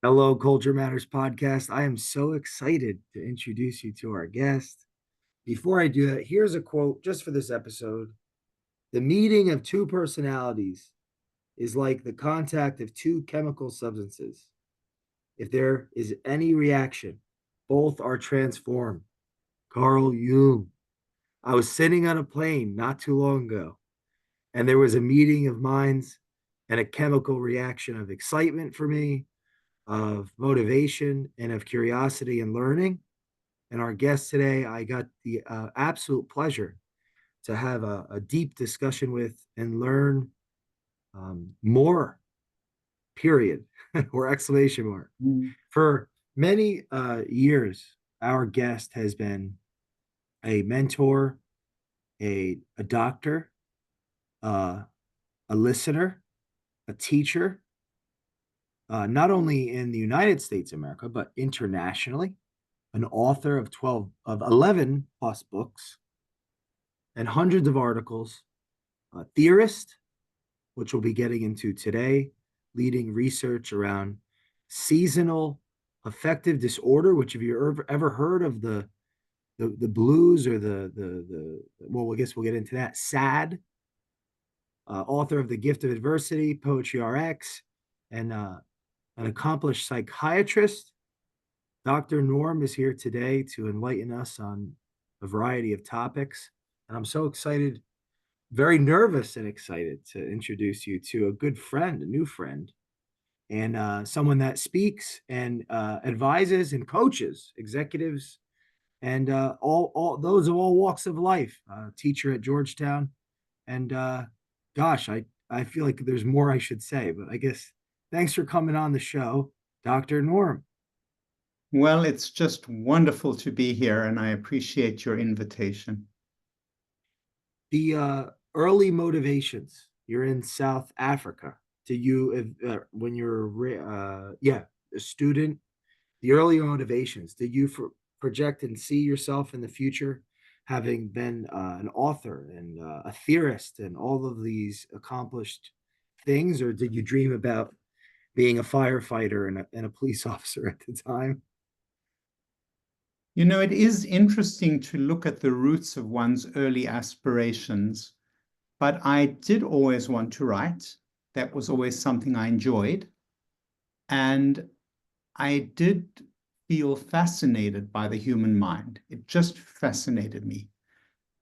Hello, Culture Matters podcast. I am so excited to introduce you to our guest. Before I do that, here's a quote just for this episode. The meeting of two personalities is like the contact of two chemical substances. If there is any reaction, both are transformed. Carl Jung. I was sitting on a plane not too long ago, and there was a meeting of minds and a chemical reaction of excitement for me, of motivation, and of curiosity and learning. And our guest today, I got the absolute pleasure to have a deep discussion with and learn more, period, or exclamation mark. Mm. For many years, our guest has been a mentor, a doctor, uh, a listener, a teacher, not only in the United States of America, but internationally, an author of 11 plus books and hundreds of articles, a theorist, which we'll be getting into today, leading research around seasonal affective disorder, which have you ever heard of the blues or the well, I guess we'll get into that. SAD, author of The Gift of Adversity, Poetry RX, and an accomplished psychiatrist. Dr. Norm is here today to enlighten us on a variety of topics. And I'm so excited, very nervous and excited to introduce you to a good friend, a new friend, and someone that speaks and advises and coaches executives and all those of all walks of life. Teacher at Georgetown, and gosh, I feel like there's more I should say, but I guess thanks for coming on the show, Dr. Norm. Well, it's just wonderful to be here, and I appreciate your invitation. The early motivations. You're in South Africa. Do you, when you're, a student, the early motivations, did you project and see yourself in the future having been an author and a theorist and all of these accomplished things, or did you dream about being a firefighter and a police officer at the time? You know, it is interesting to look at the roots of one's early aspirations, but I did always want to write. That was always something I enjoyed. And I did feel fascinated by the human mind. It just fascinated me.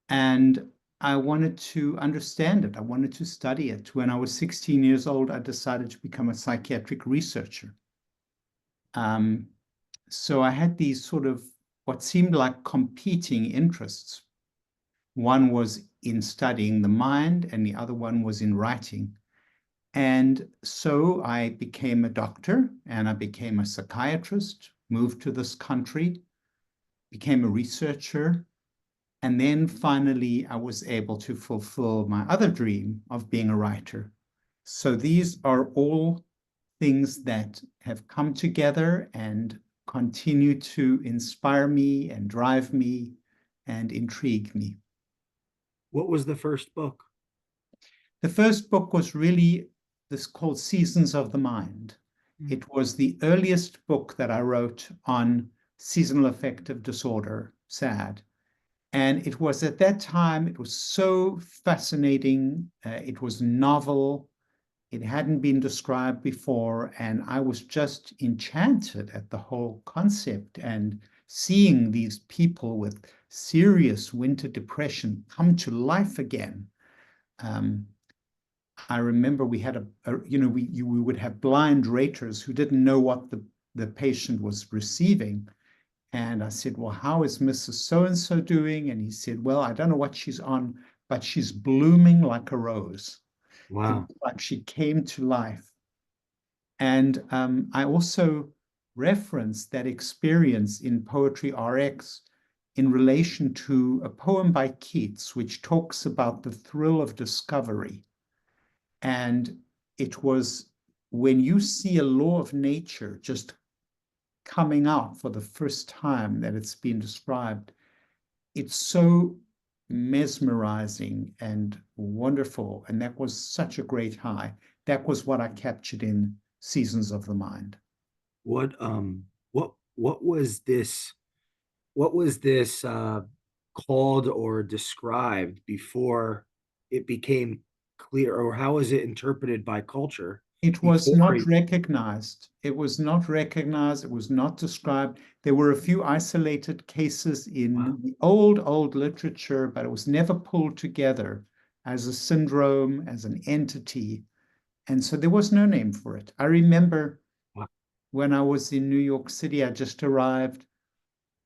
And I wanted to understand it. I wanted to study it. When I was 16 years old, I decided to become a psychiatric researcher. Um, so I had these sort of what seemed like competing interests. One was in studying the mind, and the other one was in writing. And so I became a doctor, and I became a psychiatrist, moved to this country, became a researcher, and then finally I was able to fulfill my other dream of being a writer. So these are all things that have come together and continue to inspire me and drive me and intrigue me. What was the first book? The first book was really this called Seasons of the Mind. Mm. It was the earliest book that I wrote on seasonal affective disorder, SAD. And it was at that time, it was so fascinating. It was novel. It hadn't been described before, and I was just enchanted at the whole concept and seeing these people with serious winter depression come to life again. Um, I remember we had we would have blind raters who didn't know what the patient was receiving. And I said, well, how is Mrs. So-and-so doing? And he said, well, I don't know what she's on, but she's blooming like a rose. It Wow. was like she came to life. And I also reference that experience in Poetry RX in relation to a poem by Keats, which talks about the thrill of discovery. And it was when you see a law of nature just coming out for the first time that it's been described, it's so mesmerizing and wonderful. And that was such a great high. That was what I captured in Seasons of the Mind. What was this? What was this called or described before it became clear, or how was it interpreted by culture It was before? not recognized. It was not recognized. It was not described. There were a few isolated cases Wow, in the old literature, but it was never pulled together as a syndrome, as an entity. And so there was no name for it. I remember wow. when I was in New York City, I just arrived.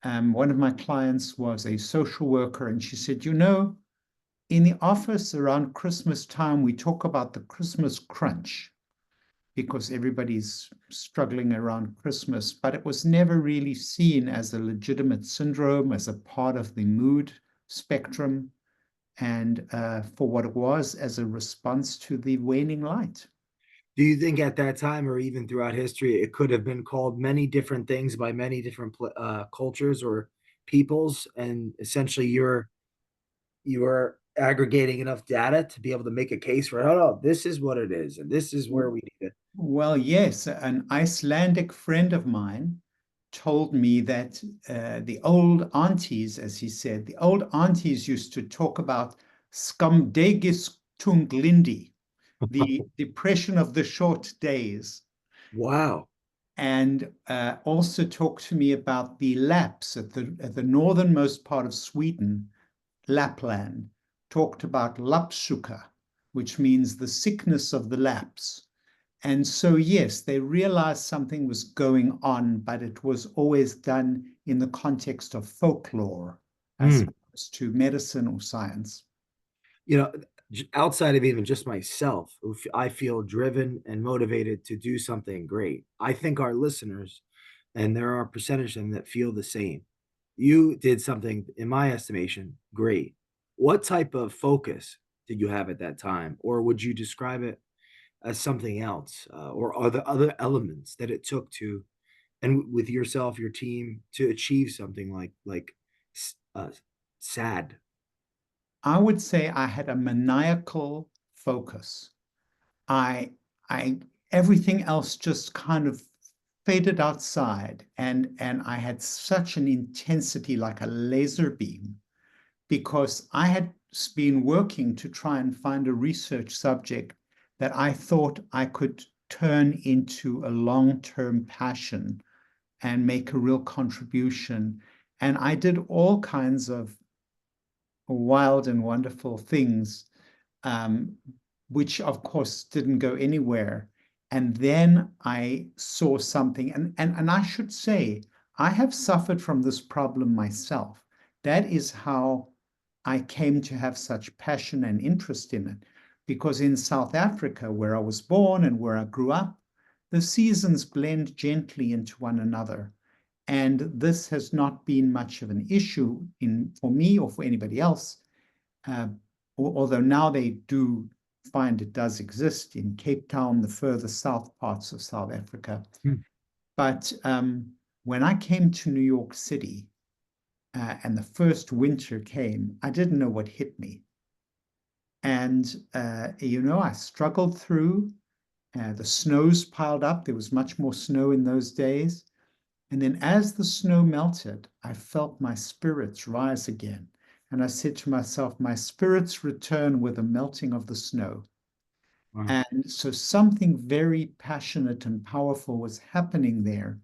One of my clients was a social worker, and she said, in the office around Christmas time, we talk about the Christmas crunch because everybody's struggling around Christmas, but it was never really seen as a legitimate syndrome, as a part of the mood spectrum, and for what it was as a response to the waning light. Do you think at that time, or even throughout history, it could have been called many different things by many different cultures or peoples, and essentially you're aggregating enough data to be able to make a case for, oh no, this is what it is, and this is where we need it. Well, yes, an Icelandic friend of mine told me that the old aunties, as he said, the old aunties used to talk about skamdegistunglindi, the depression of the short days, Wow. and also talked to me about the Lapps at the northernmost part of Sweden, Lapland, talked about lapsuka, which means the sickness of the Lapps. And so, yes, they realized something was going on, but it was always done in the context of folklore as Mm. opposed to medicine or science. You know, outside of even just myself, I feel driven and motivated to do something great. I think our listeners, and there are a percentage of them that feel the same. You did something, in my estimation, great. What type of focus did you have at that time, or would you describe it as something else, or are there other elements that it took to, and with yourself, your team, to achieve something like uh, sad? I would say I had a maniacal focus. I, I, everything else just kind of faded outside, and I had such an intensity, like a laser beam, because I had been working to try and find a research subject that I thought I could turn into a long-term passion and make a real contribution. And I did all kinds of wild and wonderful things, um, which of course didn't go anywhere. And then I saw something, and I should say, I have suffered from this problem myself. That is how I came to have such passion and interest in it. Because in South Africa, where I was born and where I grew up, the seasons blend gently into one another. And this has not been much of an issue for me or for anybody else, uh, although now they do find it does exist in Cape Town, the further south parts of South Africa. Hmm. But when I came to New York City and the first winter came, I didn't know what hit me. And, I struggled through. The snows piled up. There was much more snow in those days. And then as the snow melted, I felt my spirits rise again. And I said to myself, my spirits return with the melting of the snow. Wow. And so something very passionate and powerful was happening there.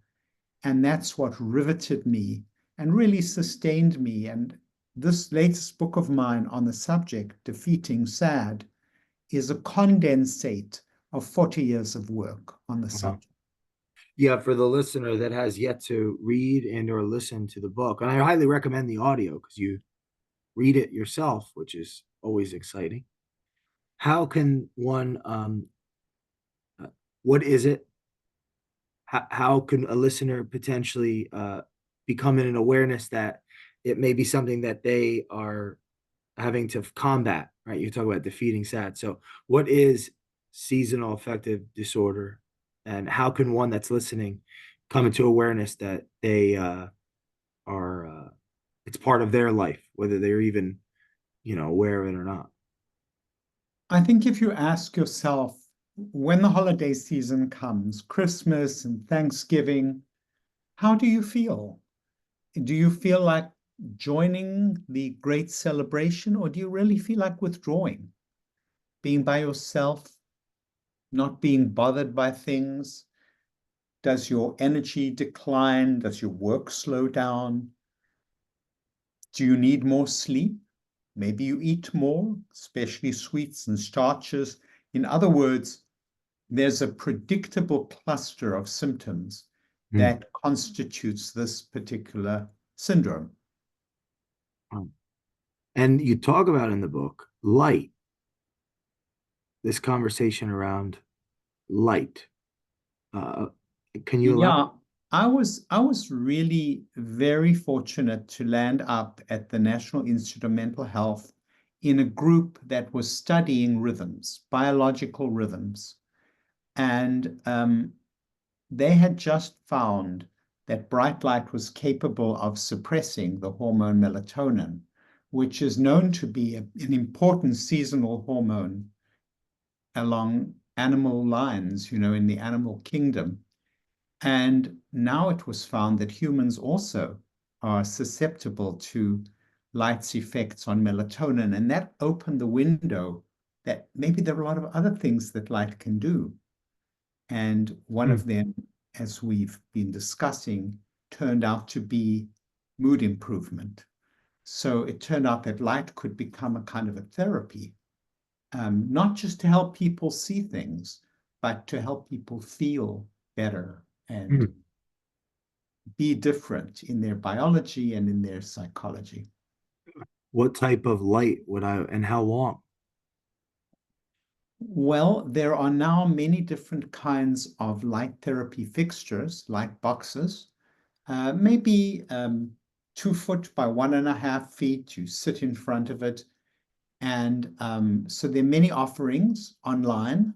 And that's what riveted me and really sustained me. And this latest book of mine on the subject, Defeating Sad, is a condensate of 40 years of work on the Wow. subject. Yeah, for the listener that has yet to read and or listen to the book, and I highly recommend the audio because you read it yourself, which is always exciting. How can one what is it? How can a listener potentially become in an awareness that it may be something that they are having to combat, right? You talk about defeating sad. So what is seasonal affective disorder, and how can one that's listening come into awareness that they are it's part of their life, whether they're even, aware of it or not? I think if you ask yourself, when the holiday season comes, Christmas and Thanksgiving, how do you feel? Do you feel like joining the great celebration, or do you really feel like withdrawing, being by yourself, not being bothered by things? Does your energy decline? Does your work slow down? Do you need more sleep? Maybe you eat more, especially sweets and starches. In other words, there's a predictable cluster of symptoms Mm. that constitutes this particular syndrome. And you talk about in the book light, this conversation around light. Uh, can you elaborate? Yeah, I was really very fortunate to land up at the National Institute of Mental Health in a group that was studying rhythms, biological rhythms. And they had just found that bright light was capable of suppressing the hormone melatonin, which is known to be an important seasonal hormone along animal lines, in the animal kingdom. And now it was found that humans also are susceptible to light's effects on melatonin. And that opened the window that maybe there are a lot of other things that light can do. And one Mm. of them, as we've been discussing, turned out to be mood improvement. So it turned out that light could become a kind of a therapy, not just to help people see things, but to help people feel better and Mm. be different in their biology and in their psychology. What type of light would I, and how long? Well, there are now many different kinds of light therapy fixtures, light boxes, maybe 2 foot by 1.5 feet. You sit in front of it. And so there are many offerings online.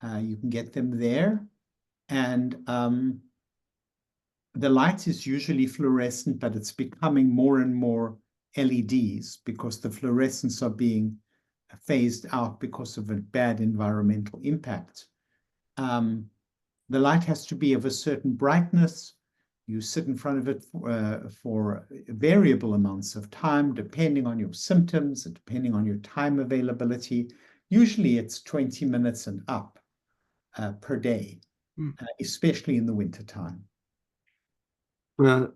You can get them there. And the light is usually fluorescent, but it's becoming more and more LEDs because the fluorescents are being phased out because of a bad environmental impact. The light has to be of a certain brightness. You sit in front of it for variable amounts of time, depending on your symptoms, depending on your time availability. Usually it's 20 minutes and up per day, Mm. especially in the wintertime. Well,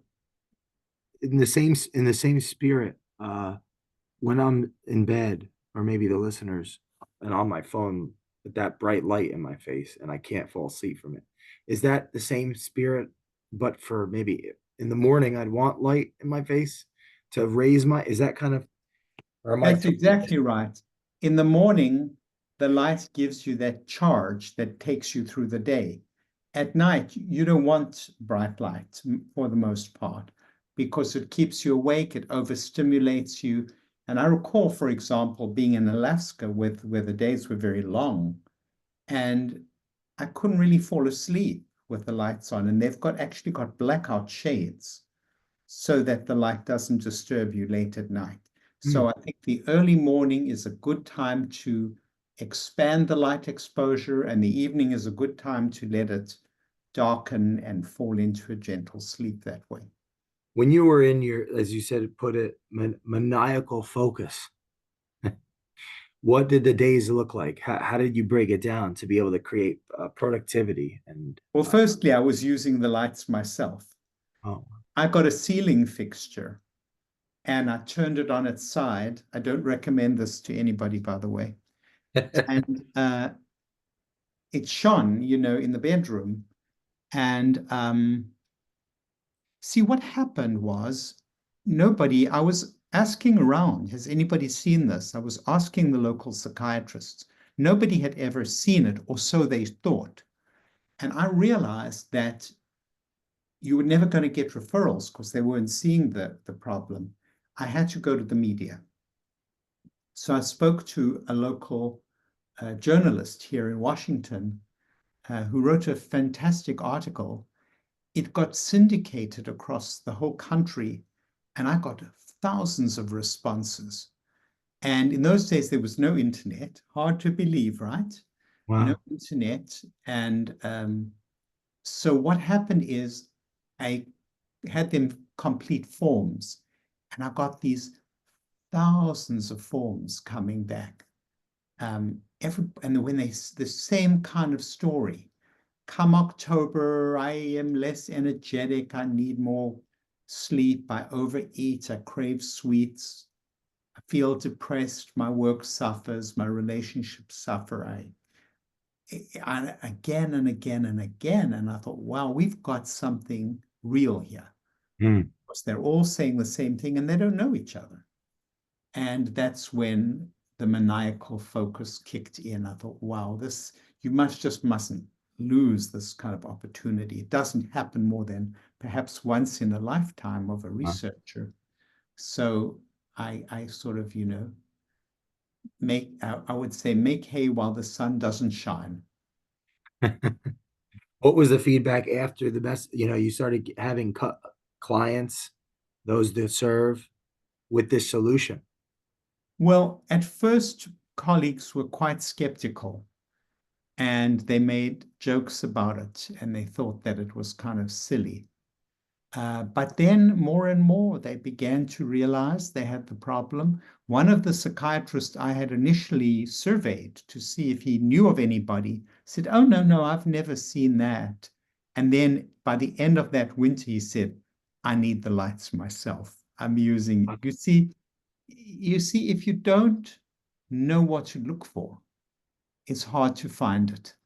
in the same spirit, when I'm in bed, or maybe the listeners, and on my phone with that bright light in my face, and I can't fall asleep from it, is that the same spirit? But for maybe in the morning, I'd want light in my face to raise my. Is that kind of, or am I That's totally exactly right. In the morning, the light gives you that charge that takes you through the day. At night, you don't want bright light for the most part because it keeps you awake, it overstimulates you. And I recall, for example, being in Alaska where the days were very long, and I couldn't really fall asleep with the lights on. And they've actually got blackout shades so that the light doesn't disturb you late at night. Mm. So I think the early morning is a good time to expand the light exposure, and the evening is a good time to let it darken and fall into a gentle sleep that way. When you were in your, as you said, put it, maniacal focus, what did the days look like? How did you break it down to be able to create productivity and Well, firstly, I was using the lights myself. oh. I got a ceiling fixture and I turned it on its side. I don't recommend this to anybody, by the way. And it shone, in the bedroom. And see, what happened was I was asking around, has anybody seen this? I was asking the local psychiatrists. Nobody had ever seen it, or so they thought. And I realized that you were never going to get referrals because they weren't seeing the problem. I had to go to the media. So I spoke to a local journalist here in Washington who wrote a fantastic article. It got syndicated across the whole country, and I got thousands of responses. And in those days, there was no internet. Hard to believe, right? no Wow. internet. And so what happened is I had them complete forms, and I got these thousands of forms coming back. And when the same kind of story, come October, I am less energetic, I need more sleep, I overeat, I crave sweets, I feel depressed, my work suffers, my relationships suffer. Again and again and again. And I thought, wow, we've got something real here. Mm. Because they're all saying the same thing and they don't know each other. And that's when the maniacal focus kicked in. I thought, wow, you mustn't lose this kind of opportunity. It doesn't happen more than perhaps once in a lifetime of a Wow. researcher. So I sort of, I would say, make hay while the sun doesn't shine. What was the feedback after the best? You started having clients, those that serve with this solution. Well, at first, colleagues were quite skeptical and they made jokes about it and they thought that it was kind of silly. But then more and more, they began to realize they had the problem. One of the psychiatrists I had initially surveyed to see if he knew of anybody said, "Oh, no, no, I've never seen that." And then by the end of that winter, he said, "I need the lights myself. I'm using, if you don't know what to look for, it's hard to find it.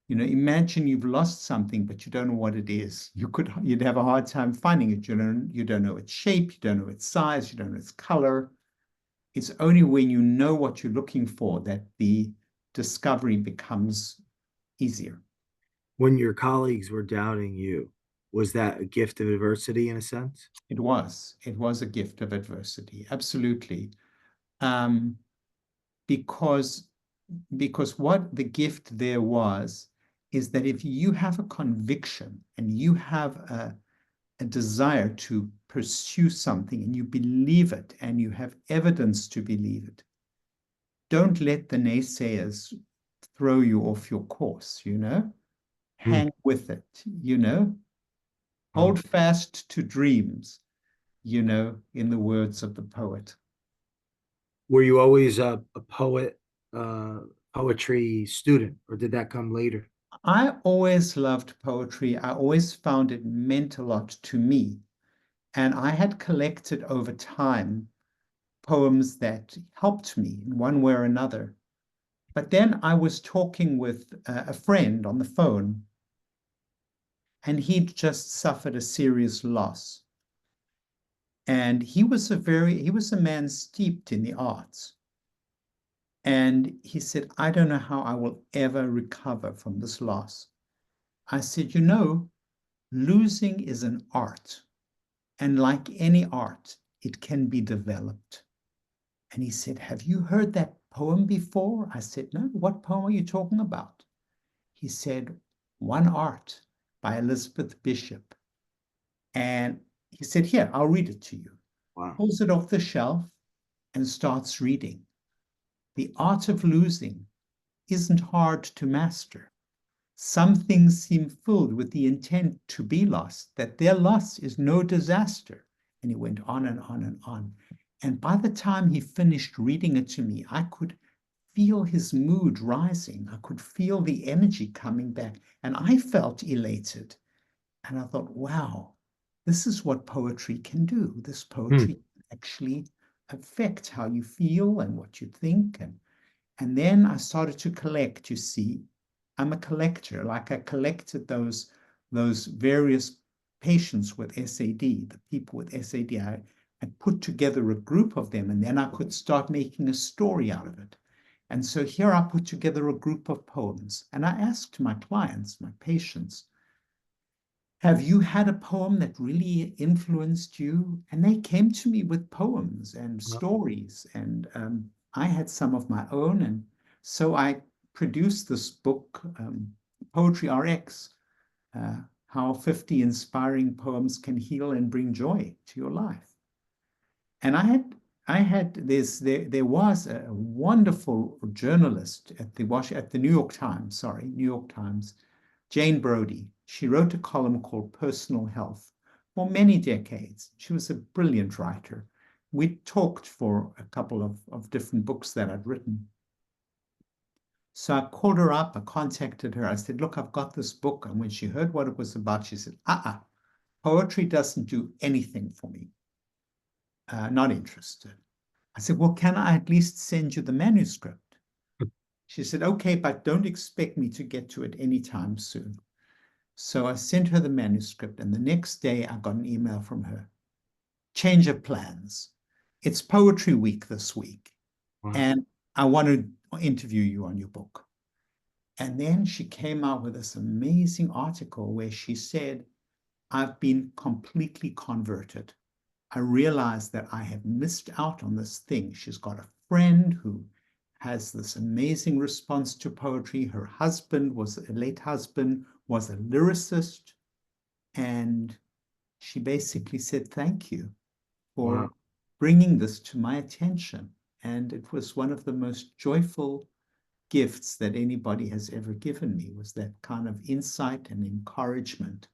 Imagine you've lost something, but you don't know what it is. You'd have a hard time finding it. You don't know its shape, you don't know its size, you don't know its color. It's only when you know what you're looking for that the discovery becomes easier. When your colleagues were doubting you, was that a gift of adversity in a sense? It was a gift of adversity, absolutely. Um, because what the gift there was is that if you have a conviction and you have a desire to pursue something and you believe it and you have evidence to believe it, don't let the naysayers throw you off your course, Mm. hang with it, Wow. hold fast to dreams, in the words of the poet. Were you always a poetry student, or did that come later? I always loved poetry. I always found it meant a lot to me. And I had collected over time poems that helped me in one way or another. But then I was talking with a friend on the phone, and he'd just suffered a serious loss. And he was a man steeped in the arts. And he said, "I don't know how I will ever recover from this loss." I said, losing is an art. And like any art, it can be developed. And he said, "Have you heard that poem before?" I said, "No, what poem are you talking about?" He said, "One Art" by Elizabeth Bishop. And he said, "Here, I'll read it to you." Wow. Pulls it off the shelf and starts reading. "The art of losing isn't hard to master. Some things seem filled with the intent to be lost, that their loss is no disaster." And he went on and on and on. And by the time he finished reading it to me, I could feel his mood rising. I could feel the energy coming back. And I felt elated. And I thought, wow, this is what poetry can do. This Mm. poetry can actually affect how you feel and what you think. And then I started to collect, you see. I'm a collector. Like I collected those various patients with SAD, the people with SAD. I put together a group of them, and then I could start making a story out of it. And so here I put together a group of poems, and I asked my clients, my patients, "Have you had a poem that really influenced you?" And they came to me with poems and Wow. stories, and I had some of my own. And so I produced this book, Poetry RX, How 50 Inspiring Poems Can Heal and Bring Joy to Your Life. And I had there was a wonderful journalist at the New York Times, New York Times, Jane Brody. She wrote a column called Personal Health for many decades. She was a brilliant writer. We talked for a couple of different books that I'd written. So I called her up, I contacted her. I said, look, I've got this book. And when she heard what it was about, she said, poetry doesn't do anything for me. Not interested. I said, well, can I at least send you the manuscript? She said, okay, but don't expect me to get to it anytime soon. So I sent her the manuscript, and the next day I got an email from her. Change of plans. It's Poetry Week this week, Wow. and I want to interview you on your book. And then she came out with this amazing article where she said, I've been completely converted. I realized that I have missed out on this thing. She's got a friend who has this amazing response to poetry. Her husband was a late husband, was a lyricist. And she basically said, thank you for Wow. bringing this to my attention. And it was one of the most joyful gifts that anybody has ever given me, was that kind of insight and encouragement.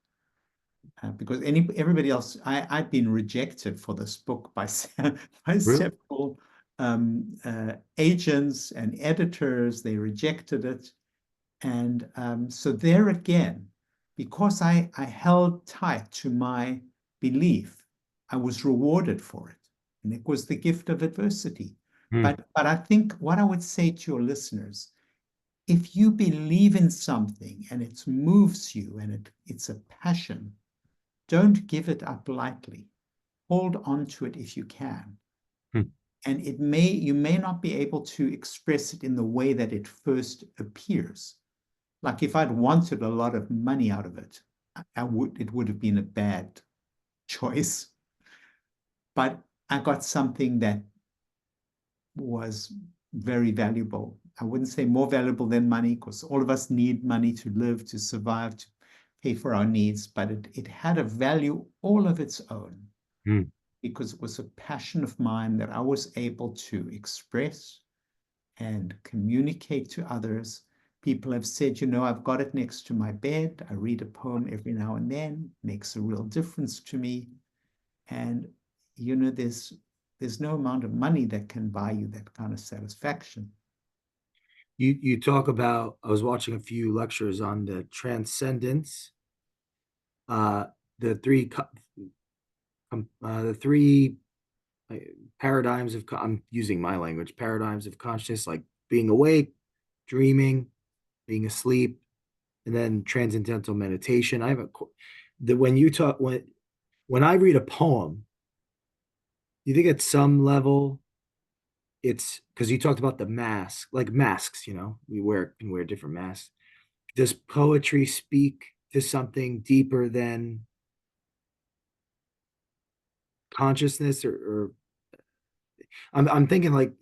Because everybody else, I'd been rejected for this book by Really? several agents and editors. They rejected it. And so there again, because I held tight to my belief, I was rewarded for it. And it was the gift of adversity. Hmm. But I think what I would say to your listeners, if you believe in something and it moves you and it's a passion, don't give it up lightly. Hold on to it if you can. Hmm. And you may not be able to express it in the way that it first appears. Like if I'd wanted a lot of money out of it, it would have been a bad choice. But I got something that was very valuable. I wouldn't say more valuable than money, because all of us need money to live, to survive, to pay for our needs, but it had a value all of its own, Hmm. because it was a passion of mine that I was able to express and communicate to others. People have said, I've got it next to my bed. I read a poem every now and then, makes a real difference to me. And, there's no amount of money that can buy you that kind of satisfaction. You talk about, I was watching a few lectures on the transcendence, uh, the three paradigms of, I'm using my language, paradigms of consciousness, like being awake, dreaming, being asleep, and then transcendental meditation. I have when you talk, when I read a poem, you think at some level it's because you talked about the mask, like masks, we can wear different masks. Does poetry speak to something deeper than consciousness, or I'm thinking like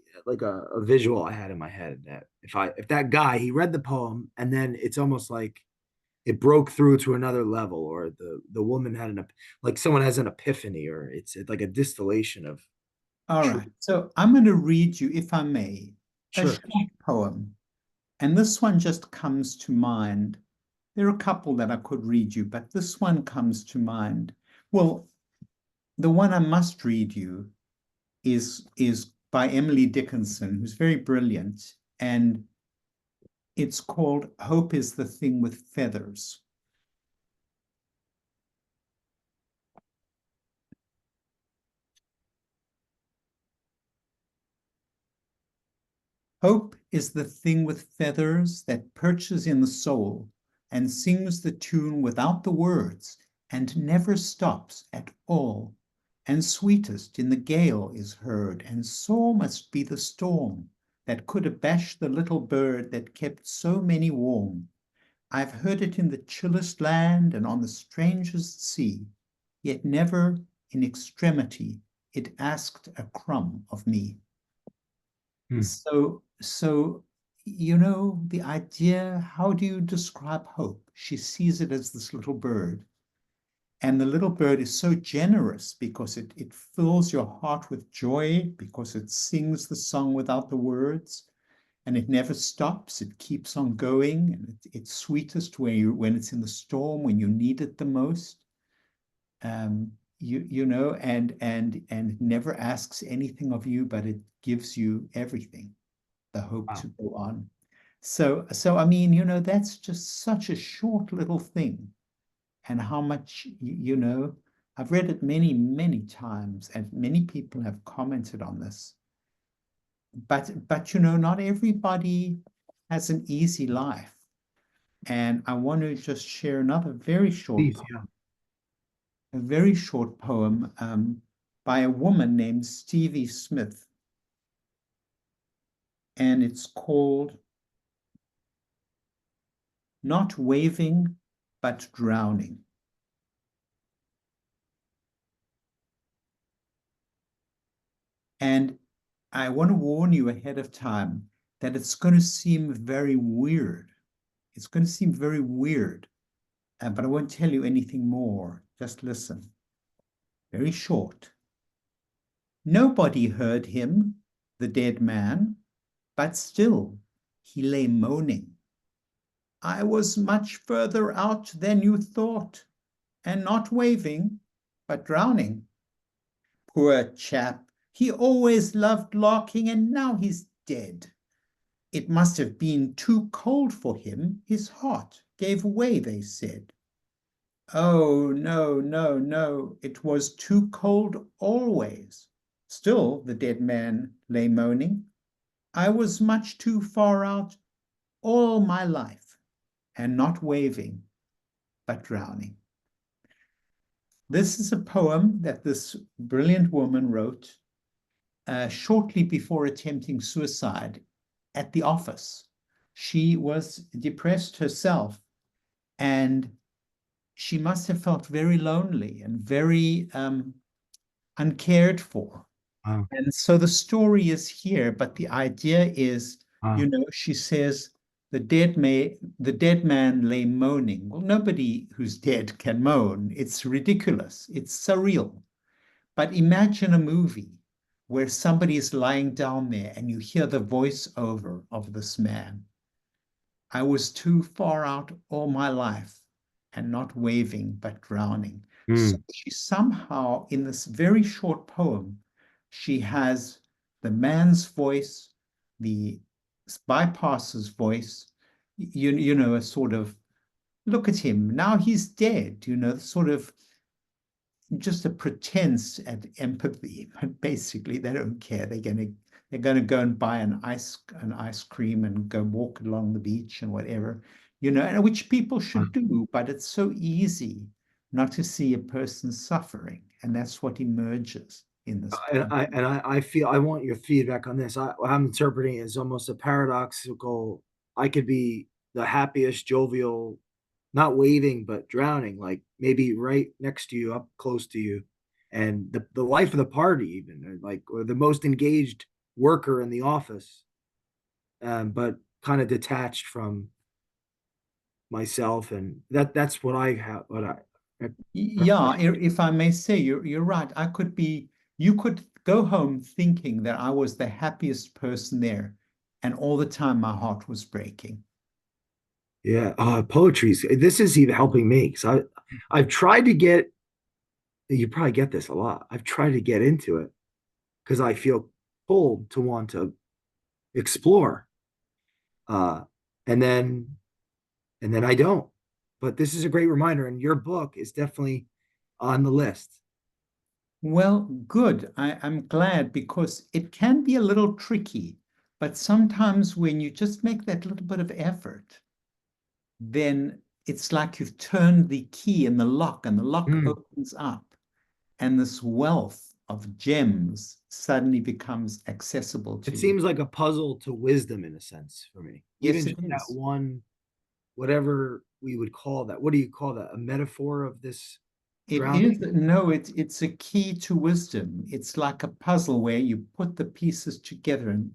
a visual I had in my head, that if that guy, he read the poem and then it's almost like it broke through to another level, or the woman had like someone has an epiphany, or it's like a distillation of All truth. right. So I'm going to read you, if I may, a Sure. short poem. And this one just comes to mind. There are a couple that I could read you, but this one comes to mind. Well, the one I must read you is by Emily Dickinson, who's very brilliant, and it's called Hope is the Thing with Feathers. Hope is the thing with feathers that perches in the soul and sings the tune without the words and never stops at all. And sweetest in the gale is heard, and sore must be the storm that could abash the little bird that kept so many warm. I've heard it in the chillest land and on the strangest sea, yet never in extremity it asked a crumb of me. Hmm. So, the idea, how do you describe hope? She sees it as this little bird. And the little bird is so generous because it fills your heart with joy, because it sings the song without the words, and it never stops. It keeps on going, and it's sweetest when it's in the storm, when you need it the most. You know, and it never asks anything of you, but it gives you everything, the hope Wow. to go on. So I mean, you know, that's just such a short little thing. And how much, you know, I've read it many, many times, and many people have commented on this. But you know, not everybody has an easy life. And I want to just share another very short Please, poem, yeah. a very short poem by a woman named Stevie Smith. And it's called Not Waving, but Drowning. And I want to warn you ahead of time that it's going to seem very weird. It's going to seem very weird, but I won't tell you anything more. Just listen. Very short. Nobody heard him, the dead man, but still he lay moaning. I was much further out than you thought, and not waving, but drowning. Poor chap, he always loved larking, and now he's dead. It must have been too cold for him. His heart gave way, they said. Oh, no, no, no, it was too cold always. Still, the dead man lay moaning. I was much too far out all my life, and not waving, but drowning. This is a poem that this brilliant woman wrote shortly before attempting suicide at the office. She was depressed herself, and she must have felt very lonely and very uncared for. Wow. And so the story is here, but the idea is, you Wow. know, she says, the dead man lay moaning. Well, nobody who's dead can moan. It's ridiculous. It's surreal. But imagine a movie where somebody is lying down there and you hear the voiceover of this man. I was too far out all my life and not waving, but drowning. So Mm. she somehow, in this very short poem, she has the man's voice, the bypasser's voice, you know, a sort of, look at him, now he's dead, you know, sort of just a pretense at empathy, but basically they don't care. They're gonna go and buy an ice cream and go walk along the beach and whatever, you know, and which people should do, but it's so easy not to see a person suffering, and that's what emerges in this And poem. I feel I want your feedback on this. I'm interpreting it as almost a paradoxical. I could be the happiest, jovial, not waving but drowning, like maybe right next to you, up close to you, and the life of the party, even or the most engaged worker in the office, but kind of detached from myself, and that's what I have. What I Yeah, if I may say, you're right. You could go home thinking that I was the happiest person there, and all the time my heart was breaking. Yeah, poetry's this is even helping me because I've tried to get. You probably get this a lot. I've tried to get into it because I feel pulled to want to explore, uh, and then I don't. But this is a great reminder, and your book is definitely on the list. Well, good. I'm glad because it can be a little tricky, but sometimes when you just make that little bit of effort, then it's like you've turned the key in the lock and the lock Mm. opens up, and this wealth of gems suddenly becomes accessible to It you. seems like a puzzle to wisdom in a sense for me. Yes, Even it just that is. one, whatever we would call that. What do you call that? A metaphor of this It is, drowning? no, it's a key to wisdom. It's like a puzzle where you put the pieces together and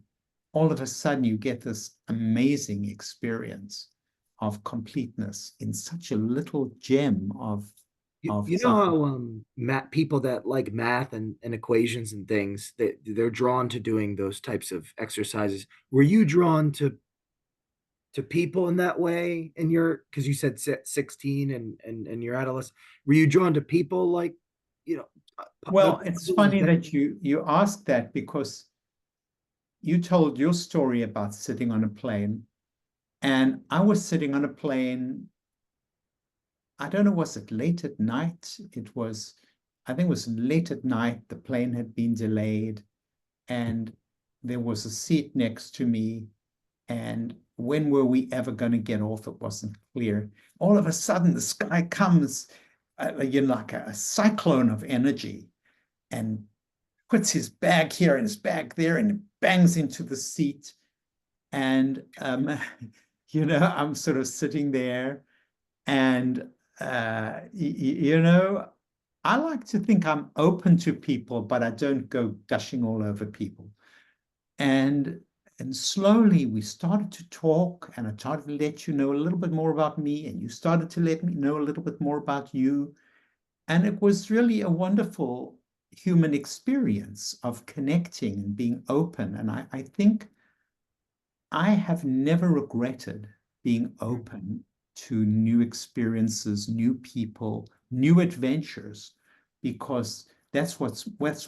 all of a sudden you get this amazing experience of completeness in such a little gem of of You know science. how people that like math and equations and things, that they're drawn to doing those types of exercises. Were you drawn to people in that way in your, because you said 16 and your adolescent, were you drawn to people like, you know, the Well, it's puzzles funny that that you ask that because you told your story about sitting on a plane, and I was sitting on a plane. I don't know, was it late at night? I think it was late at night. The plane had been delayed, and there was a seat next to me. And when were we ever going to get off? It wasn't clear. All of a sudden, the sky comes, like a cyclone of energy, and puts his bag here and his bag there, and bangs into the seat. And I'm sort of sitting there, and I like to think I'm open to people, but I don't go gushing all over people. And and slowly we started to talk, and I started to let you know a little bit more about me, and you started to let me know a little bit more about you. And it was really a wonderful human experience of connecting and being open. And I think I have never regretted being open to new experiences, new people, new adventures, because that's what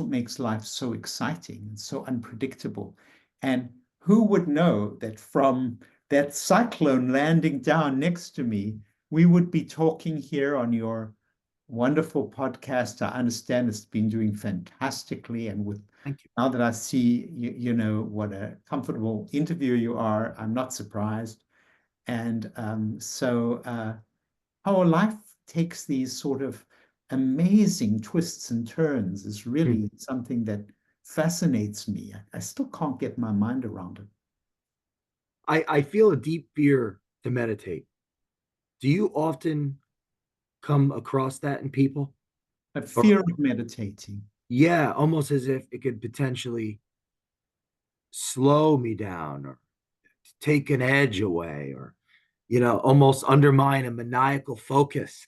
makes life so exciting and so unpredictable. And who would know that from that cyclone landing down next to me, we would be talking here on your wonderful podcast. I understand it's been doing fantastically, and with thank you. now that I see what a comfortable interviewer you are, I'm not surprised. And how life takes these sort of amazing twists and turns is Hmm. really something that fascinates me. I still can't get my mind around it. I feel a deep fear to meditate. Do you often come across that in people? A Or fear of meditating. yeah, almost as if it could potentially slow me down or take an edge away or, almost undermine a maniacal focus.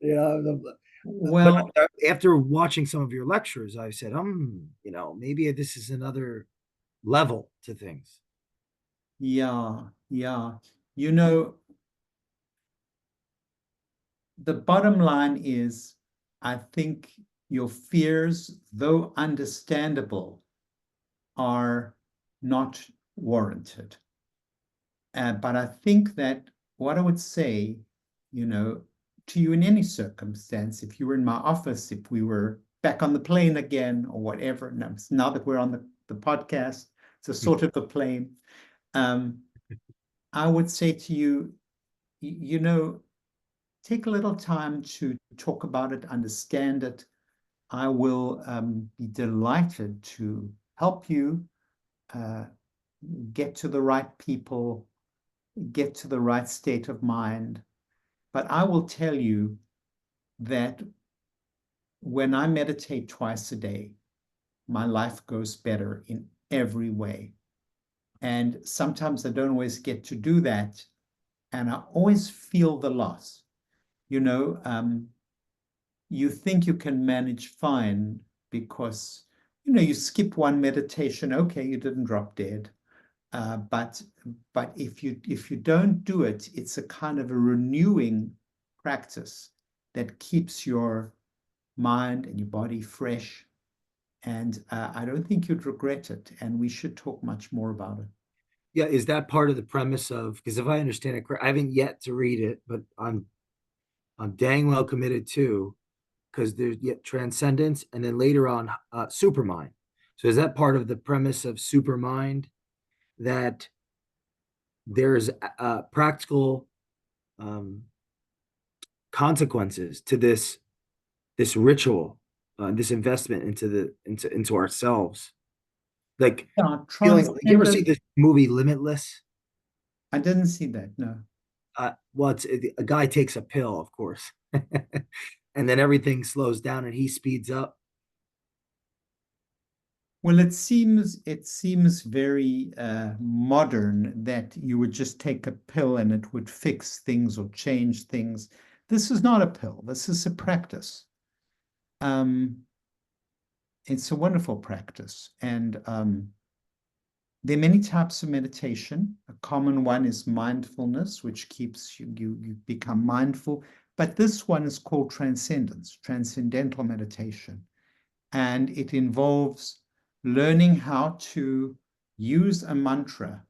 you know, but Well, after watching some of your lectures, I said, maybe this is another level to things. yeah, yeah. You know, the bottom line is, I think your fears, though understandable, are not warranted. But I think that what I would say, you know, to you in any circumstance, if you were in my office, if we were back on the plane again or whatever, now that we're on the podcast, it's a sort of a plane. Um, I would say to you, take a little time to talk about it, understand it. I will be delighted to help you uh, get to the right people, get to the right state of mind. But I will tell you that when I meditate twice a day, my life goes better in every way. And sometimes I don't always get to do that. And I always feel the loss. You know, you think you can manage fine because, you skip one meditation. Okay, you didn't drop dead. But if you don't do it, it's a kind of a renewing practice that keeps your mind and your body fresh. And I don't think you'd regret it. And we should talk much more about it. Yeah, is that part of the premise of, because if I understand it correct, I haven't yet to read it, but I'm dang well committed to, because there's yet transcendence and then later on supermind. So is that part of the premise of supermind, that there's practical um, consequences to this ritual, this investment into ourselves, like feeling like, you ever see Transcendent. this movie Limitless? I didn't see that. No. Well, it's a guy takes a pill, of course, and then everything slows down and he speeds up. Well, it seems very modern that you would just take a pill and it would fix things or change things. This is not a pill. This is a practice. It's a wonderful practice. And there are many types of meditation. A common one is mindfulness, which keeps you become mindful. But this one is called transcendence, transcendental meditation. And it involves learning how to use a mantra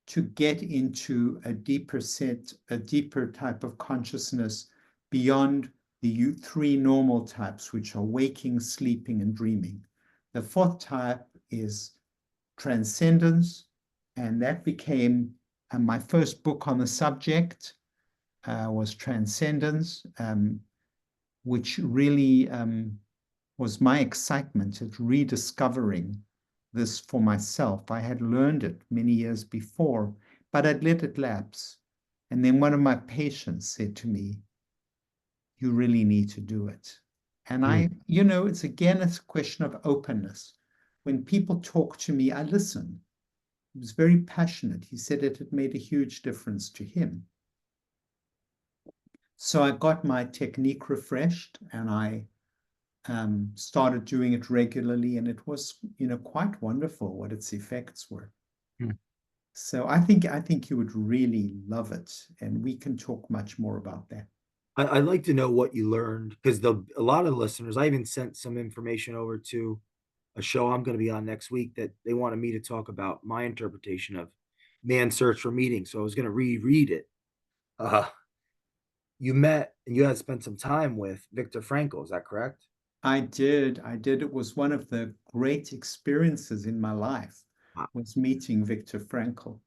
to get into a deeper type of consciousness beyond the three normal types, which are waking, sleeping, and dreaming. The fourth type is transcendence, and that became my first book on the subject was Transcendence, which really was my excitement at rediscovering this for myself. I had learned it many years before, but I'd let it lapse. And then one of my patients said to me, "You really need to do it." And it's again, it's a question of openness. When people talk to me, I listen. He was very passionate. He said it had made a huge difference to him. So I got my technique refreshed, and I started doing it regularly, and it was, quite wonderful what its effects were. Hmm. So I think you would really love it, and we can talk much more about that. I'd like to know what you learned because a lot of listeners, I even sent some information over to a show I'm going to be on next week that they wanted me to talk about my interpretation of Man's Search for Meaning. So I was going to reread it. You met and you had spent some time with Viktor Frankl. Is that correct? I did. It was one of the great experiences in my life, Wow. was meeting Viktor Frankl.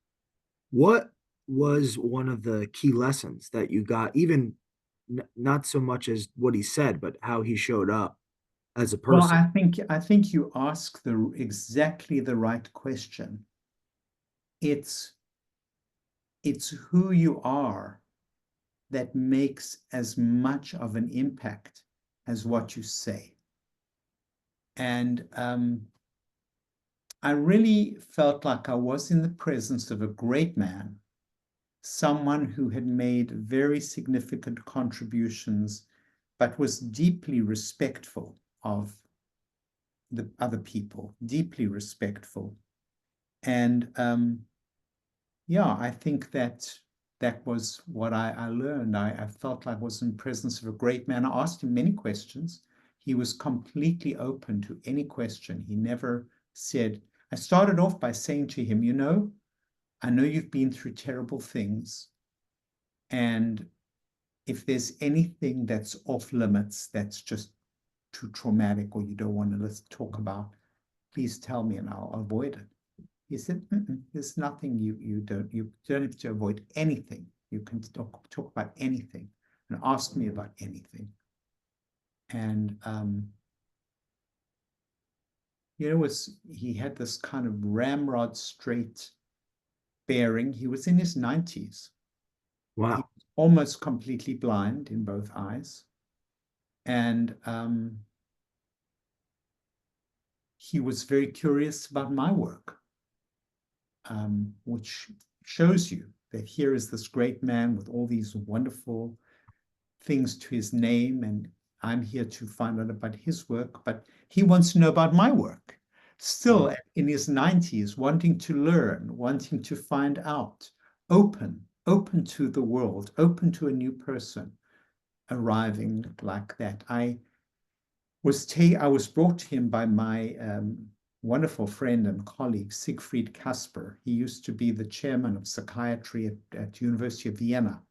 What was one of the key lessons that you got, even not so much as what he said, but how he showed up as a Well, person? I think you ask exactly the right question. It's who you are that makes as much of an impact as what you say. And I really felt like I was in the presence of a great man, someone who had made very significant contributions, but was deeply respectful of the other people, deeply respectful. And yeah, I think that was what I learned. I felt like I was in presence of a great man. I asked him many questions. He was completely open to any question. He never said, I started off by saying to him, I know you've been through terrible things. And if there's anything that's off limits, that's just too traumatic or you don't want to talk about, please tell me and I'll avoid it. He said, there's nothing you don't have to avoid anything. You can talk about anything and ask me about anything. And he had this kind of ramrod straight bearing. He was in his 90s. He Wow. was almost completely blind in both eyes. And he was very curious about my work, which shows you that here is this great man with all these wonderful things to his name, and I'm here to find out about his work, but he wants to know about my work. Still Wow. in his 90s, wanting to learn, wanting to find out, open to the world, open to a new person arriving like that. I was brought to him by my wonderful friend and colleague, Siegfried Kasper. He used to be the chairman of psychiatry at University of Vienna.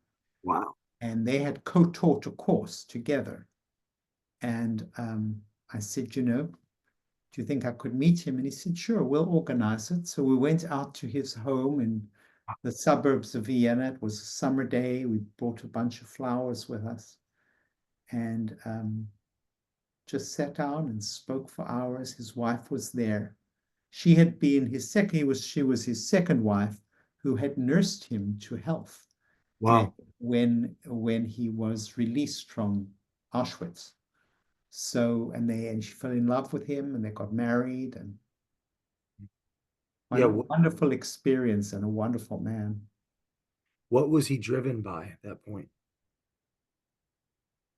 Wow. And they had co-taught a course together. And I said, do you think I could meet him? And he said, sure, we'll organize it. So we went out to his home in the suburbs of Vienna. It was a summer day. We brought a bunch of flowers with us and just sat down and spoke for hours. His wife was there. She had been she was his second wife who had nursed him to health. And Wow. when he was released from Auschwitz. So and she fell in love with him and they got married and Yeah. a wonderful experience and a wonderful man. What was he driven by at that point?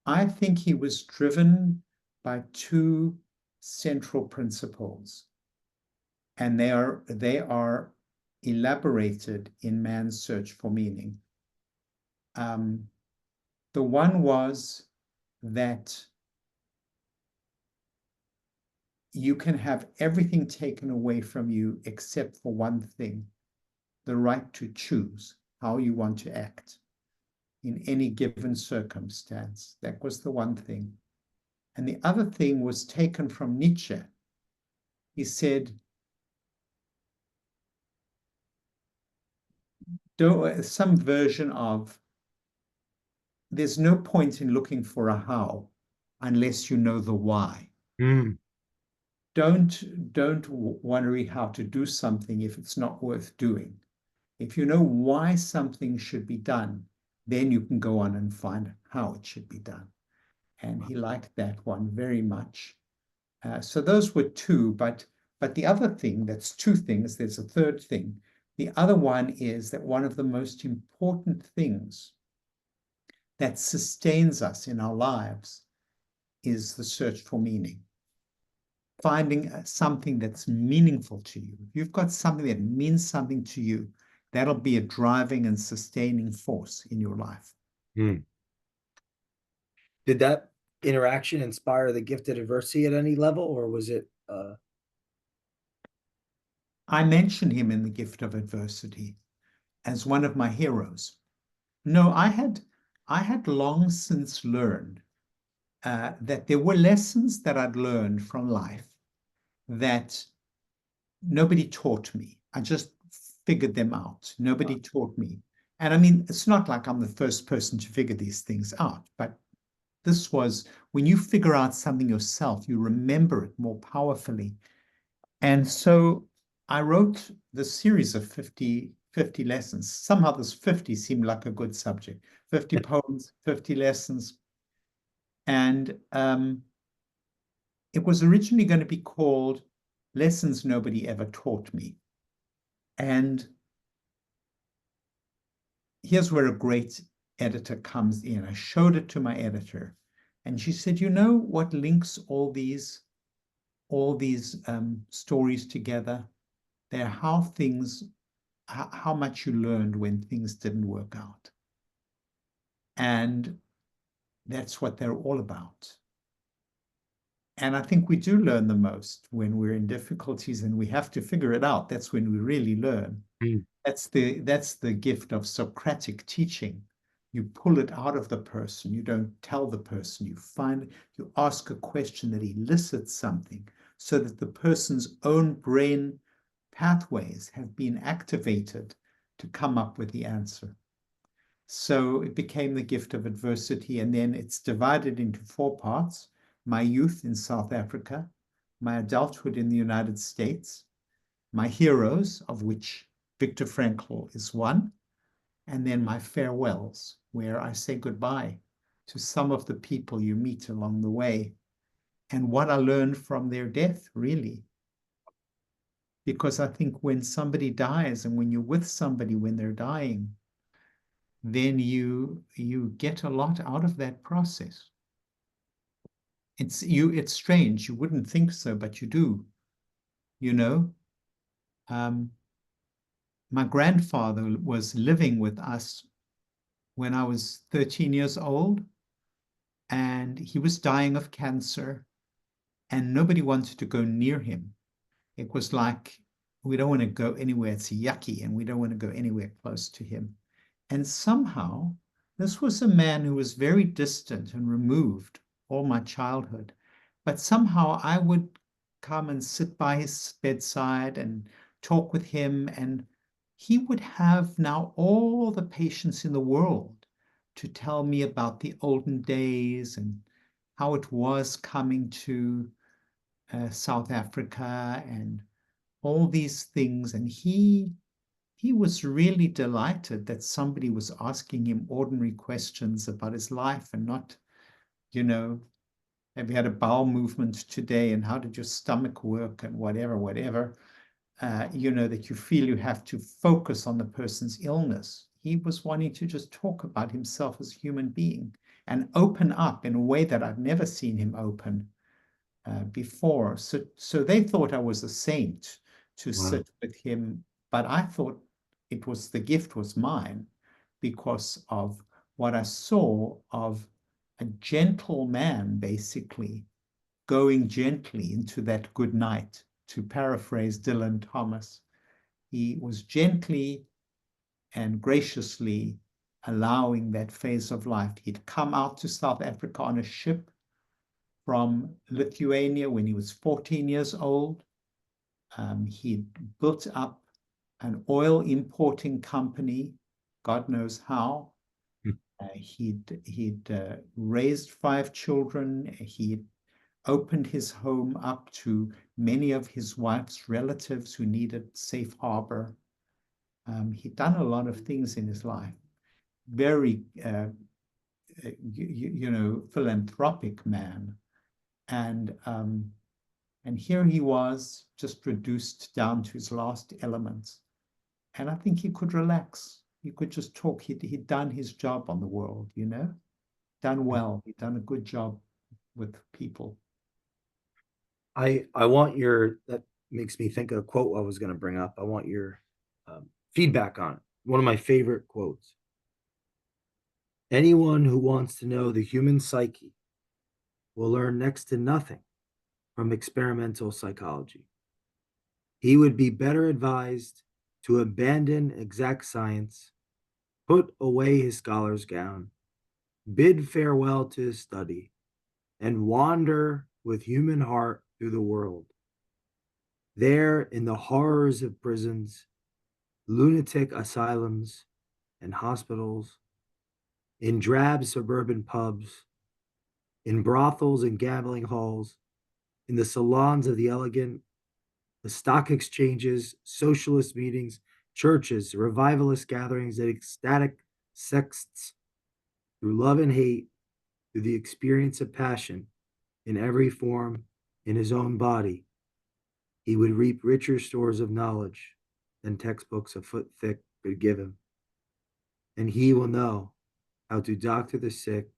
I think he was driven by two central principles, and they are elaborated in man's search for meaning. The one was that you can have everything taken away from you except for one thing, the right to choose how you want to act in any given circumstance. That was the one thing. And the other thing was taken from Nietzsche. He said, some version of, there's no point in looking for a how unless you know the why. Mm. Don't worry how to do something if it's not worth doing. If you know why something should be done, then you can go on and find how it should be done. And he liked that one very much. So those were two, but the other thing, that's two things, there's a third thing. The other one is that one of the most important things that sustains us in our lives is the search for meaning. Finding something that's meaningful to you. If you've got something that means something to you, that'll be a driving and sustaining force in your life. Mm. Did that interaction inspire the gifted adversity at any level, or was it I mention him in The Gift of Adversity as one of my heroes. No, I had long since learned that there were lessons that I'd learned from life that nobody taught me. I just figured them out. Nobody taught me. And I mean, it's not like I'm the first person to figure these things out, but this was when you figure out something yourself, you remember it more powerfully. And so I wrote the series of 50 lessons. Somehow this 50 seemed like a good subject. 50 poems, 50 lessons. And it was originally going to be called Lessons Nobody Ever Taught Me. And here's where a great editor comes in. I showed it to my editor, and she said, you know what links all these stories together? They're how much you learned when things didn't work out. And that's what they're all about. And I think we do learn the most when we're in difficulties and we have to figure it out. That's when we really learn. Mm. That's the gift of Socratic teaching. You pull it out of the person. You don't tell the person. You ask a question that elicits something so that the person's own brain pathways have been activated to come up with the answer. So it became The Gift of Adversity, and then it's divided into 4 parts: my youth in South Africa, my adulthood in the United States, my heroes, of which Viktor Frankl is one, and then my farewells, where I say goodbye to some of the people you meet along the way, and what I learned from their death, really. Because I think when somebody dies and when you're with somebody when they're dying, then you get a lot out of that process. It's strange. You wouldn't think so, but you do. You know, my grandfather was living with us when I was 13 years old, and he was dying of cancer, and nobody wanted to go near him. It was like, we don't want to go anywhere, it's yucky, and we don't want to go anywhere close to him. And somehow, this was a man who was very distant and removed all my childhood. But somehow I would come and sit by his bedside and talk with him, and he would have now all the patience in the world to tell me about the olden days and how it was coming to South Africa and all these things. And he was really delighted that somebody was asking him ordinary questions about his life and not, you know, have you had a bowel movement today and how did your stomach work and whatever, that you feel you have to focus on the person's illness. He was wanting to just talk about himself as a human being. and open up in a way that I've never seen him open before. So they thought I was a saint to Wow. sit with him, but I thought the gift was mine because of what I saw of a gentle man, basically going gently into that good night. To paraphrase Dylan Thomas, he was gently and graciously allowing that phase of life. He'd come out to South Africa on a ship from Lithuania when he was 14 years old. He'd built up an oil importing company, God knows how. He'd raised 5 children. He opened his home up to many of his wife's relatives who needed safe harbor. He'd done a lot of things in his life. Very, philanthropic man. And here he was, just reduced down to his last elements. And I think he could relax. He could just talk. He'd done his job on the world, done well. He'd done a good job with people. I want your, that makes me think of a quote I was going to bring up. I want your feedback on it. One of my favorite quotes. Anyone who wants to know the human psyche will learn next to nothing from experimental psychology. He would be better advised to abandon exact science, put away his scholar's gown, bid farewell to his study, and wander with human heart through the world. There, in the horrors of prisons, lunatic asylums, and hospitals, in drab suburban pubs, in brothels and gambling halls, in the salons of the elegant, the stock exchanges, socialist meetings, churches, revivalist gatherings, and ecstatic sects, through love and hate, through the experience of passion in every form in his own body, he would reap richer stores of knowledge than textbooks a foot thick could give him. And he will know how to doctor the sick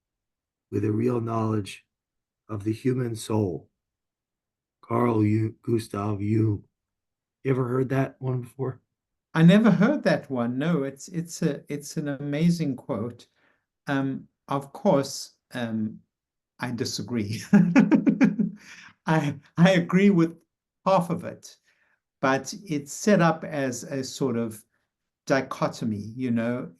with a real knowledge of the human soul. Carl Gustav Jung. You ever heard that one before? I never heard that one. No, it's an amazing quote. Of course, I disagree. I agree with half of it, but it's set up as a sort of dichotomy,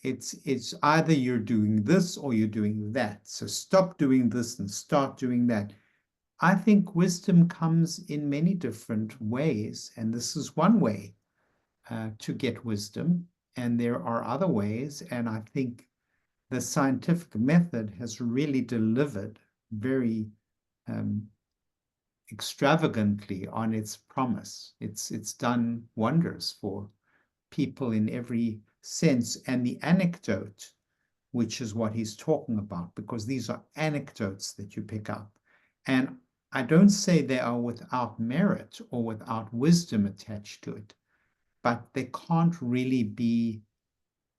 it's either you're doing this or you're doing that. So stop doing this and start doing that. I think wisdom comes in many different ways, and this is one way to get wisdom, and there are other ways, and I think the scientific method has really delivered very extravagantly on its promise. It's done wonders for people in every sense. And the anecdote, which is what he's talking about, because these are anecdotes that you pick up. And I don't say they are without merit or without wisdom attached to it, but they can't really be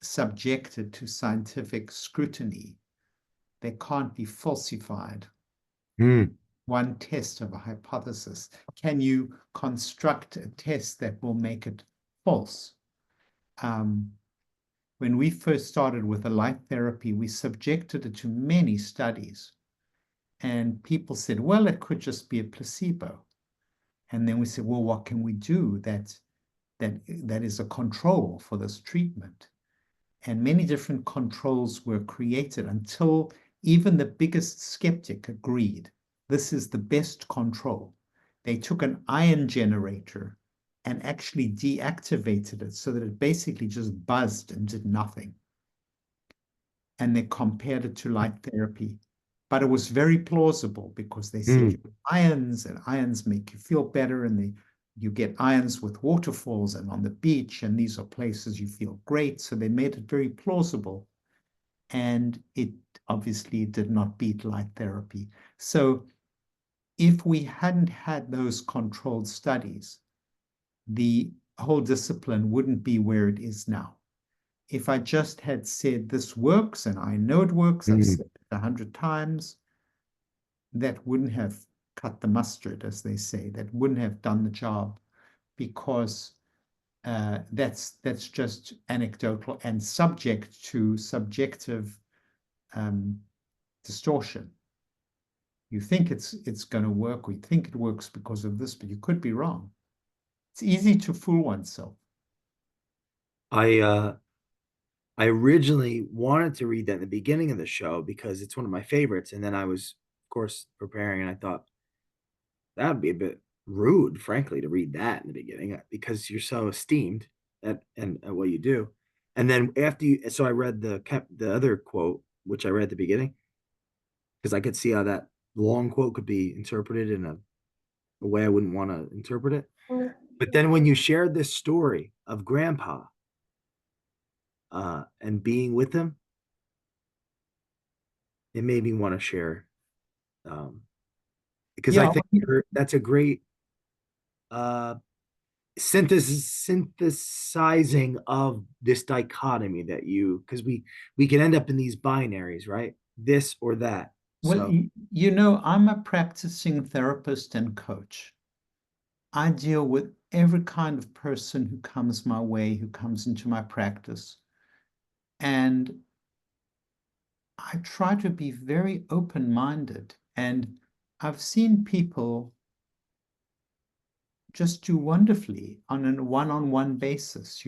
subjected to scientific scrutiny. They can't be falsified. One test of a hypothesis. Can you construct a test that will make it false? When we first started with the light therapy, we subjected it to many studies. And people said, well, it could just be a placebo. And then we said, well, what can we do that is a control for this treatment? And many different controls were created until even the biggest skeptic agreed this is the best control. They took an ion generator and actually deactivated it so that it basically just buzzed and did nothing. And they compared it to light therapy. But it was very plausible because they said ions, and ions make you feel better, and you get ions with waterfalls and on the beach, and these are places you feel great. So they made it very plausible. And it obviously did not beat light therapy. So if we hadn't had those controlled studies, the whole discipline wouldn't be where it is now. If I just had said this works, and I know it works, I've said it 100 times, that wouldn't have cut the mustard, as they say, that wouldn't have done the job, because that's just anecdotal and subject to subjective distortion. You think it's going to work, or you think it works because of this, but you could be wrong. It's easy to fool oneself. I I originally wanted to read that in the beginning of the show because it's one of my favorites. And then I was, of course, preparing and I thought that would be a bit rude, frankly, to read that in the beginning because you're so esteemed at what you do. And then after you, so I read the other quote, which I read at the beginning, because I could see how that long quote could be interpreted in a way I wouldn't want to interpret it. But then when you shared this story of grandpa and being with him, it made me want to share because I Yeah, think that's a great uh, synthesizing of this dichotomy that you because we can end up in these binaries, right? This or that. well, So, I'm a practicing therapist and coach. I deal with every kind of person who comes my way, who comes into my practice. And I try to be very open-minded. And I've seen people just do wonderfully on a one-on-one basis,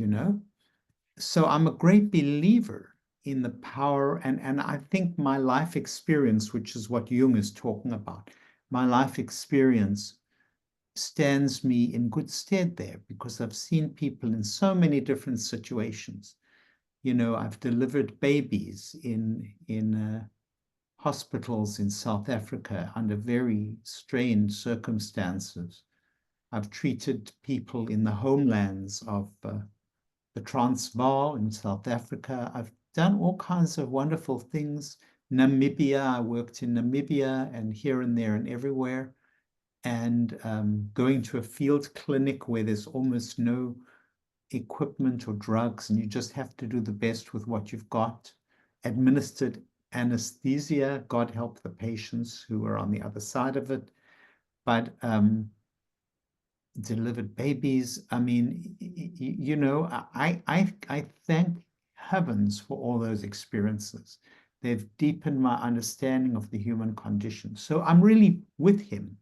So I'm a great believer in the power, and I think my life experience, which is what Jung is talking about, my life experience stands me in good stead there, because I've seen people in so many different situations. I've delivered babies in hospitals in South Africa under very strained circumstances. I've treated people in the homelands of the Transvaal in South Africa. I've done all kinds of wonderful things. Namibia, I worked in Namibia and here and there and everywhere. And going to a field clinic where there's almost no equipment or drugs, and you just have to do the best with what you've got. Administered anesthesia, God help the patients who are on the other side of it. But delivered babies. I mean, I thank heavens for all those experiences. They've deepened my understanding of the human condition. So I'm really with him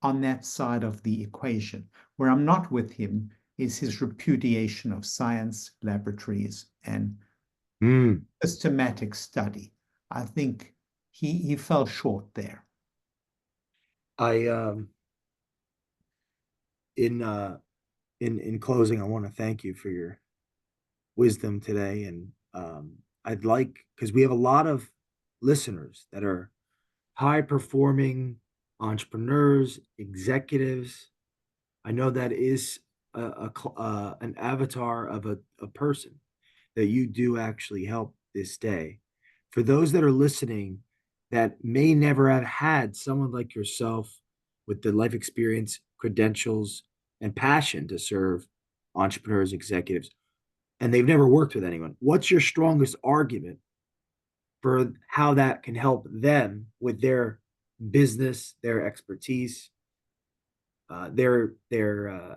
on that side of the equation. Where I'm not with him is his repudiation of science, laboratories, and systematic study. I think he fell short there. I in closing, I want to thank you for your wisdom today, and I'd like because we have a lot of listeners that are high performing entrepreneurs, executives. I know that is an avatar of a person that you do actually help this day. For those that are listening that may never have had someone like yourself with the life experience, credentials, and passion to serve entrepreneurs, executives, and they've never worked with anyone, what's your strongest argument for how that can help them with their business, their expertise, their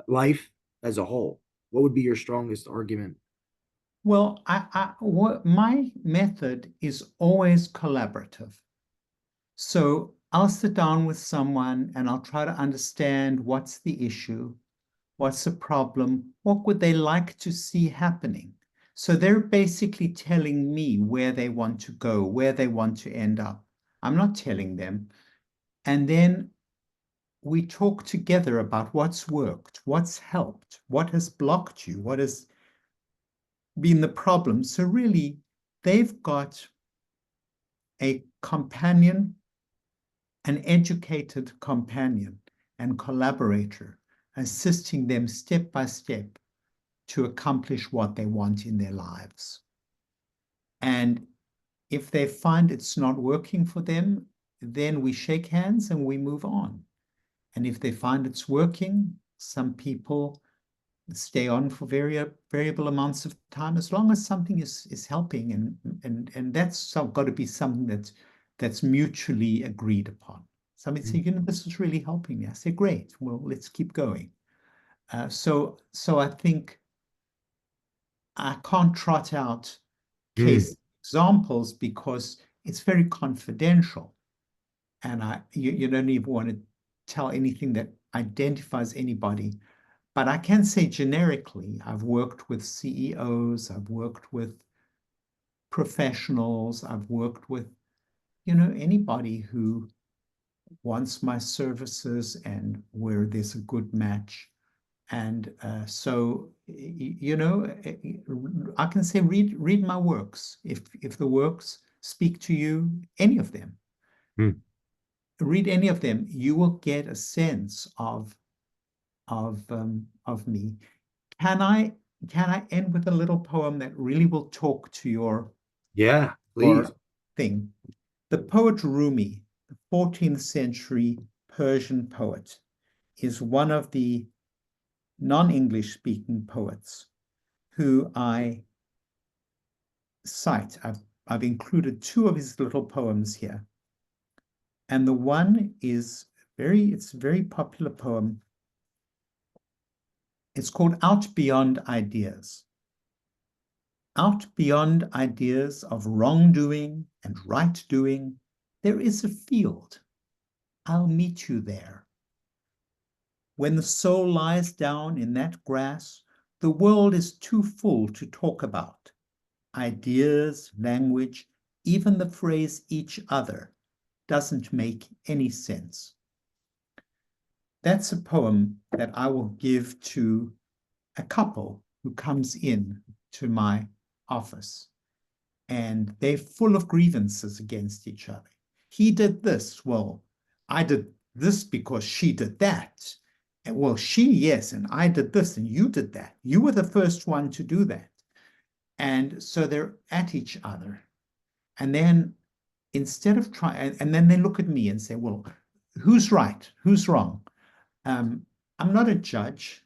life as a whole? What would be your strongest argument? Well, my method is always collaborative. So I'll sit down with someone and I'll try to understand what's the issue, what's the problem, what would they like to see happening. So they're basically telling me where they want to go, where they want to end up. I'm not telling them. And then we talk together about what's worked, what's helped, what has blocked you, what has been the problem. So really, they've got a companion, an educated companion and collaborator, assisting them step by step to accomplish what they want in their lives. And if they find it's not working for them, then we shake hands and we move on. And if they find it's working, some people stay on for variable amounts of time, as long as something is helping, and that's got to be something that's that's mutually agreed upon. Somebody say, this is really helping me. I say, great, well, let's keep going. So I think I can't trot out case examples because it's very confidential. And you don't even want to tell anything that identifies anybody. But I can say generically, I've worked with CEOs, I've worked with professionals, I've worked with, anybody who wants my services and where there's a good match. And so, I can say, read my works. If the works speak to you, any of them, read any of them, you will get a sense of me. Can I end with a little poem that really will talk to your please. thing? The poet Rumi, the 14th century Persian poet, is one of the non-English speaking poets who I cite. I've included two of his little poems here. And the one is it's a very popular poem. It's called Out Beyond Ideas. Out beyond ideas of wrongdoing and right doing, there is a field. I'll meet you there. When the soul lies down in that grass, the world is too full to talk about. Ideas, language, even the phrase each other doesn't make any sense. That's a poem that I will give to a couple who comes in to my office, and they're full of grievances against each other. He did this. Well, I did this because she did that. And well, she, yes, and I did this and you did that. You were the first one to do that. And so they're at each other. And then instead of trying, and then they look at me and say, well, who's right? Who's wrong? I'm not a judge.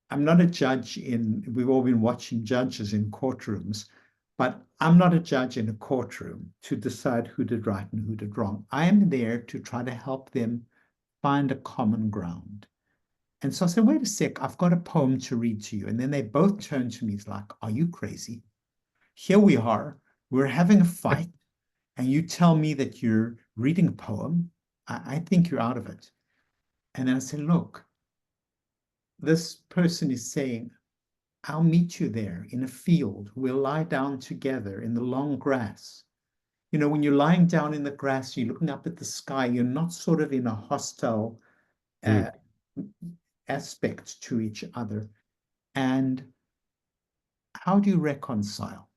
I'm not a judge we've all been watching judges in courtrooms, but I'm not a judge in a courtroom to decide who did right and who did wrong. I am there to try to help them find a common ground. And so I said, wait a sec, I've got a poem to read to you. And then they both turned to me, it's like, are you crazy? Here we are, we're having a fight, and you tell me that you're reading a poem. I think you're out of it. And then I said, look, this person is saying, I'll meet you there in a field. We'll lie down together in the long grass. When you're lying down in the grass, you're looking up at the sky, you're not sort of in a hostile aspect to each other. And how do you reconcile?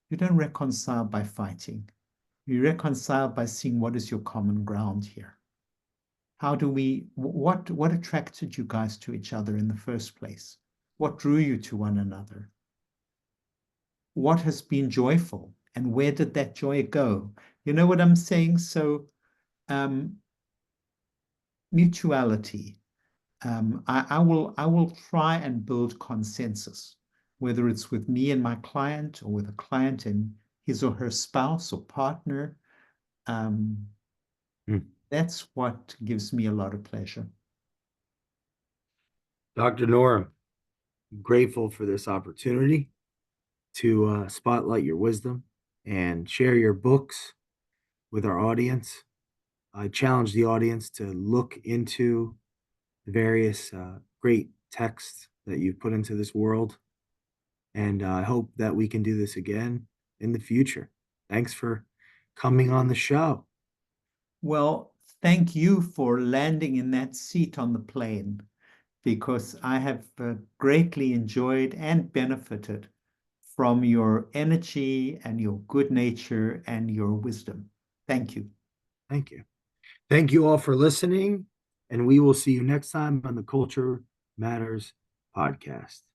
You don't reconcile by fighting. You reconcile by seeing what is your common ground here. How do what attracted you guys to each other in the first place? What drew you to one another? What has been joyful? And where did that joy go? You know what I'm saying? So mutuality. I will try and build consensus, whether it's with me and my client or with a client and his or her spouse or partner. That's what gives me a lot of pleasure. Dr. Norm, I'm grateful for this opportunity to spotlight your wisdom and share your books with our audience. I challenge the audience to look into the various great texts that you've put into this world. And I hope that we can do this again in the future. Thanks for coming on the show. Well, thank you for landing in that seat on the plane, because I have greatly enjoyed and benefited from your energy and your good nature and your wisdom. Thank you. Thank you. Thank you all for listening, and we will see you next time on the Culture Matters podcast.